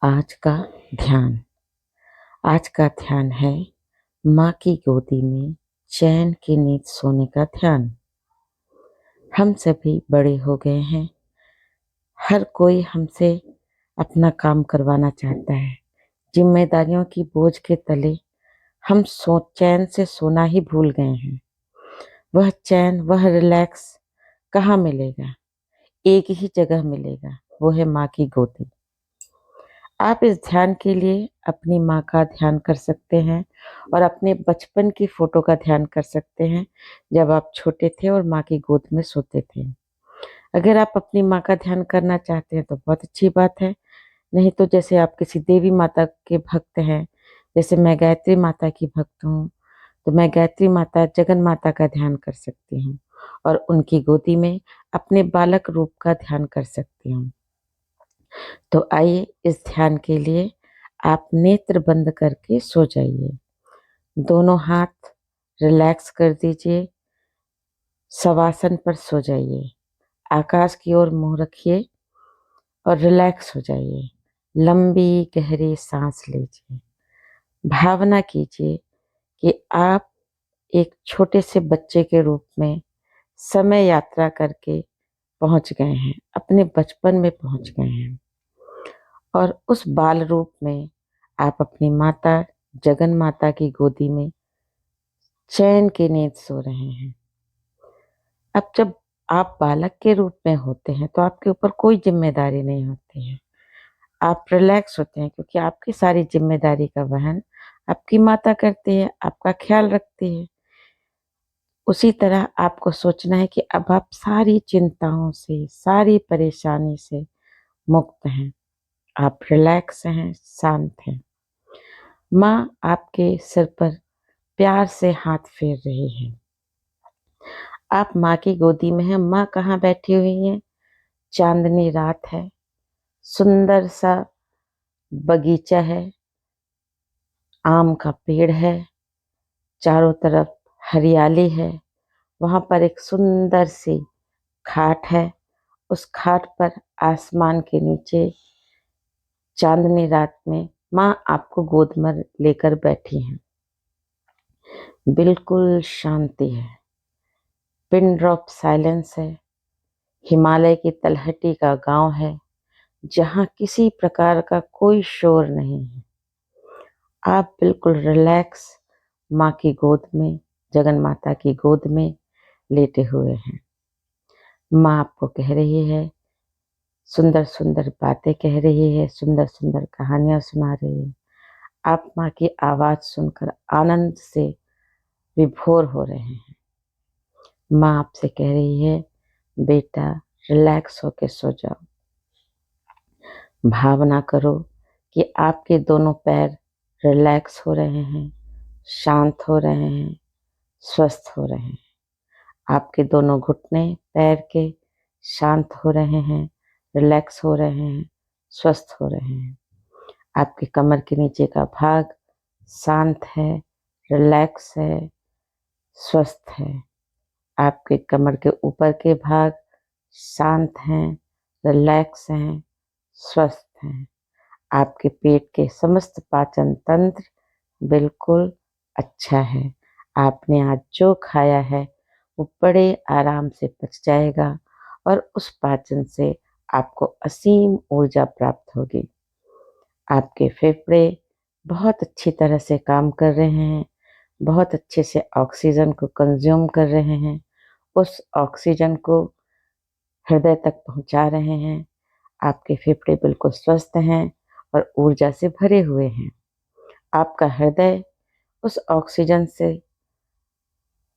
आज का ध्यान। आज का ध्यान है माँ की गोदी में चैन की नींद सोने का ध्यान। हम सभी बड़े हो गए हैं। हर कोई हमसे अपना काम करवाना चाहता है। जिम्मेदारियों की बोझ के तले हम चैन से सोना ही भूल गए हैं। वह चैन, वह रिलैक्स कहाँ मिलेगा? एक ही जगह मिलेगा, वो है माँ की गोदी। आप इस ध्यान के लिए अपनी माँ का ध्यान कर सकते हैं और अपने बचपन की फोटो का ध्यान कर सकते हैं, जब आप छोटे थे और माँ की गोद में सोते थे। अगर आप अपनी माँ का ध्यान करना चाहते हैं तो बहुत अच्छी बात है। नहीं तो जैसे आप किसी देवी माता के भक्त हैं, जैसे मैं गायत्री माता की भक्त हूँ, तो मैं गायत्री माता, जगन माता का ध्यान कर सकती हूँ और उनकी गोदी में अपने बालक रूप का ध्यान कर सकती हूँ। तो आइए, इस ध्यान के लिए आप नेत्र बंद करके सो जाइए। दोनों हाथ रिलैक्स कर दीजिए। शवासन पर सो जाइए। आकाश की ओर मुंह रखिए और रिलैक्स हो जाइए। लंबी गहरी सांस लीजिए। भावना कीजिए कि आप एक छोटे से बच्चे के रूप में समय यात्रा करके पहुंच गए हैं, अपने बचपन में पहुंच गए हैं और उस बाल रूप में आप अपनी माता, जगन माता की गोदी में चैन की नींद सो रहे हैं। अब जब आप बालक के रूप में होते हैं तो आपके ऊपर कोई जिम्मेदारी नहीं होती है। आप रिलैक्स होते हैं क्योंकि आपकी सारी जिम्मेदारी का वहन आपकी माता करती है, आपका ख्याल रखती है। उसी तरह आपको सोचना है कि अब आप सारी चिंताओं से, सारी परेशानी से मुक्त हैं। आप रिलैक्स हैं, शांत हैं। माँ आपके सिर पर प्यार से हाथ फेर रही है। आप माँ की गोदी में हैं। माँ कहाँ बैठी हुई है? चांदनी रात है, सुंदर सा बगीचा है, आम का पेड़ है, चारों तरफ हरियाली है। वहां पर एक सुंदर सी खाट है। उस खाट पर आसमान के नीचे चांदनी रात में माँ आपको गोद में लेकर बैठी हैं। बिल्कुल शांति है, पिन ड्रॉप साइलेंस है। हिमालय की तलहटी का गांव है जहां किसी प्रकार का कोई शोर नहीं है। आप बिल्कुल रिलैक्स माँ की गोद में, जगन माता की गोद में लेटे हुए हैं। माँ आपको कह रही है, सुंदर सुंदर बातें कह रही है, सुंदर सुंदर कहानियां सुना रही है। आप माँ की आवाज सुनकर आनंद से विभोर हो रहे हैं। माँ आपसे कह रही है, बेटा रिलैक्स होके सो जाओ। भावना करो कि आपके दोनों पैर रिलैक्स हो रहे हैं, शांत हो रहे हैं, स्वस्थ हो रहे हैं। आपके दोनों घुटने पैर के शांत हो रहे हैं, रिलैक्स हो रहे हैं, स्वस्थ हो रहे हैं। आपके कमर के नीचे का भाग शांत है, रिलैक्स है, स्वस्थ है। आपके कमर के ऊपर के भाग शांत हैं, रिलैक्स हैं, स्वस्थ हैं। आपके पेट के समस्त पाचन तंत्र बिल्कुल अच्छा है। आपने आज जो खाया है वो बड़े आराम से पच जाएगा और उस पाचन से आपको असीम ऊर्जा प्राप्त होगी। आपके फेफड़े बहुत अच्छी तरह से काम कर रहे हैं, बहुत अच्छे से ऑक्सीजन को कंज्यूम कर रहे हैं, उस ऑक्सीजन को हृदय तक पहुंचा रहे हैं। आपके फेफड़े बिल्कुल स्वस्थ हैं और ऊर्जा से भरे हुए हैं। आपका हृदय उस ऑक्सीजन से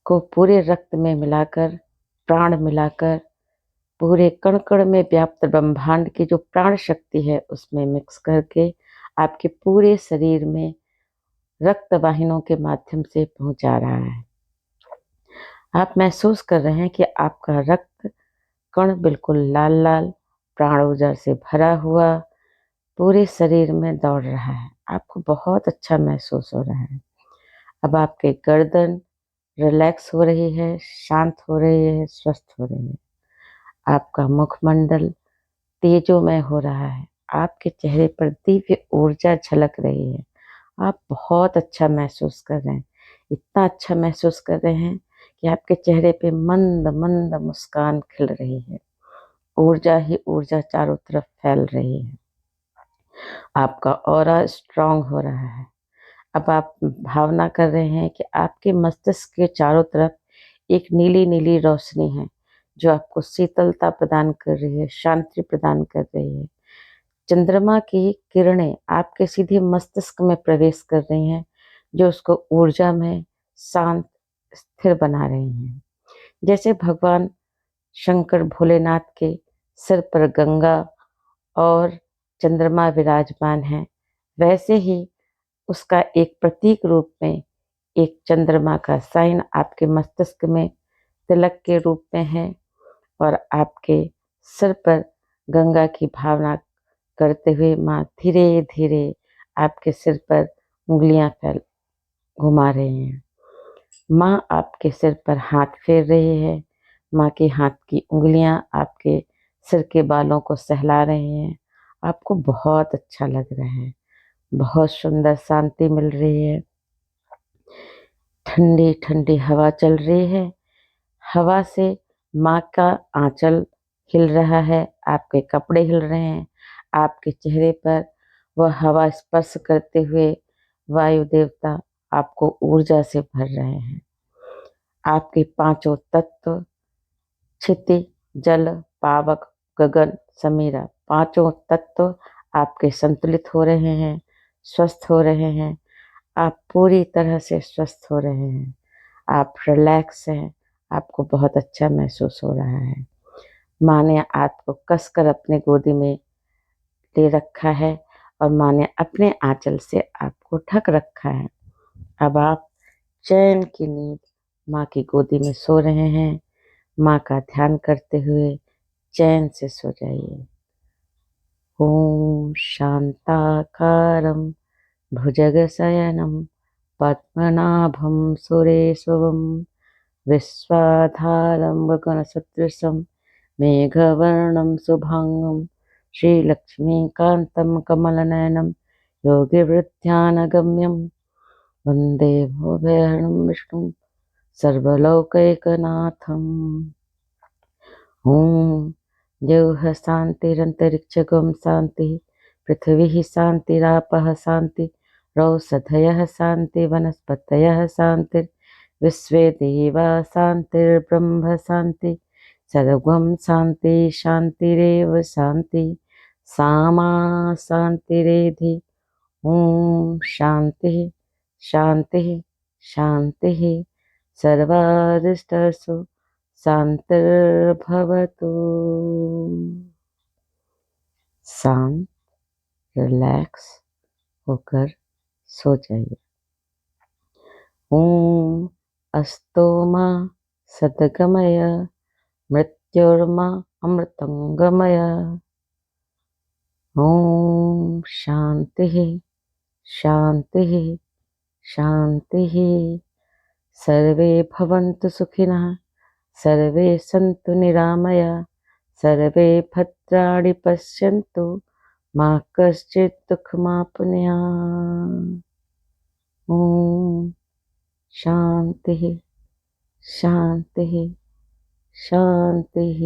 को पूरे रक्त में मिलाकर, प्राण मिलाकर, पूरे कण कण में व्याप्त ब्रह्मांड की जो प्राण शक्ति है उसमें मिक्स करके आपके पूरे शरीर में रक्त वाहिनियों के माध्यम से पहुंचा रहा है। आप महसूस कर रहे हैं कि आपका रक्त कण बिल्कुल लाल लाल प्राण ऊर्जा से भरा हुआ पूरे शरीर में दौड़ रहा है। आपको बहुत अच्छा महसूस हो रहा है। अब आपके गर्दन रिलैक्स हो रही है, शांत हो रही है, स्वस्थ हो रही है। आपका मुखमंडल तेजोमय हो रहा है। आपके चेहरे पर दिव्य ऊर्जा झलक रही है। आप बहुत अच्छा महसूस कर रहे हैं। इतना अच्छा महसूस कर रहे हैं कि आपके चेहरे पे मंद मंद मुस्कान खिल रही है। ऊर्जा ही ऊर्जा चारों तरफ फैल रही है। आपका ऑरा स्ट्रांग हो रहा है। अब आप भावना कर रहे हैं कि आपके मस्तिष्क के चारों तरफ एक नीली नीली रोशनी है जो आपको शीतलता प्रदान कर रही है, शांति प्रदान कर रही है। चंद्रमा की किरणें आपके सीधे मस्तिष्क में प्रवेश कर रही हैं जो उसको ऊर्जा में शांत स्थिर बना रही हैं। जैसे भगवान शंकर भोलेनाथ के सिर पर गंगा और चंद्रमा विराजमान है, वैसे ही उसका एक प्रतीक रूप में एक चंद्रमा का साइन आपके मस्तिष्क में तिलक के रूप में है और आपके सिर पर गंगा की भावना करते हुए माँ धीरे धीरे आपके सिर पर उंगलियां फैल घुमा रही हैं। माँ आपके सिर पर हाथ फेर रही है। माँ के हाथ की उंगलियां आपके सिर के बालों को सहला रही हैं। आपको बहुत अच्छा लग रहा है। बहुत सुंदर शांति मिल रही है। ठंडी ठंडी हवा चल रही है। हवा से माँ का आंचल हिल रहा है, आपके कपड़े हिल रहे हैं। आपके चेहरे पर वह हवा स्पर्श करते हुए वायु देवता आपको ऊर्जा से भर रहे हैं। आपके पांचों तत्व क्षिति, जल, पावक, गगन, समीरा, पांचों तत्व आपके संतुलित हो रहे हैं, स्वस्थ हो रहे हैं। आप पूरी तरह से स्वस्थ हो रहे हैं। आप रिलैक्स हैं। आपको बहुत अच्छा महसूस हो रहा है। माँ ने आपको कसकर अपने गोदी में ले रखा है और माँ ने अपने आंचल से आपको ढक रखा है। अब आप चैन की नींद माँ की गोदी में सो रहे हैं। माँ का ध्यान करते हुए चैन से सो जाइए। ओम शांताकारं भुजगशयनं पद्मनाभं सुरेशं विश्वाधारं गगनसदृशं मेघवर्णं शुभांगं श्रीलक्ष्मीकान्तं कमलनयनं योगिवृद्ध्यानगम्यं वन्दे भूभयहरं विष्णुं सर्वलोकैकनाथम्। ॐ द्यौः शान्तिरन्तरिक्षगं शान्तिः पृथिवी शान्तिरापः शान्ति रौषधयः शान्ति वनस्पतयः शान्तिर्विश्वे देवा शान्तिर्ब्रह्म शान्ति सर्वं शान्ति शान्तिरेव शान्ति सामा शान्तिरेधि। ॐ शान्तिः शान्तिः शान्तिः सर्वारिष्टसु शांतिर्भवतु। शांत रिलैक्स होकर सो जाइए। ओम अस्तो मा सद्गमय मृत्युर्मा अमृतंगमय। ओम शांति शांति शांति। सर्वे भवन्तु सुखिनः, सर्वे सन्तु निरामया, सर्वे भद्राणि पश्यन्तु मा कश्चित् दुःखमाप्नुयात्। ॐ शान्तिः शान्तिः शान्तिः।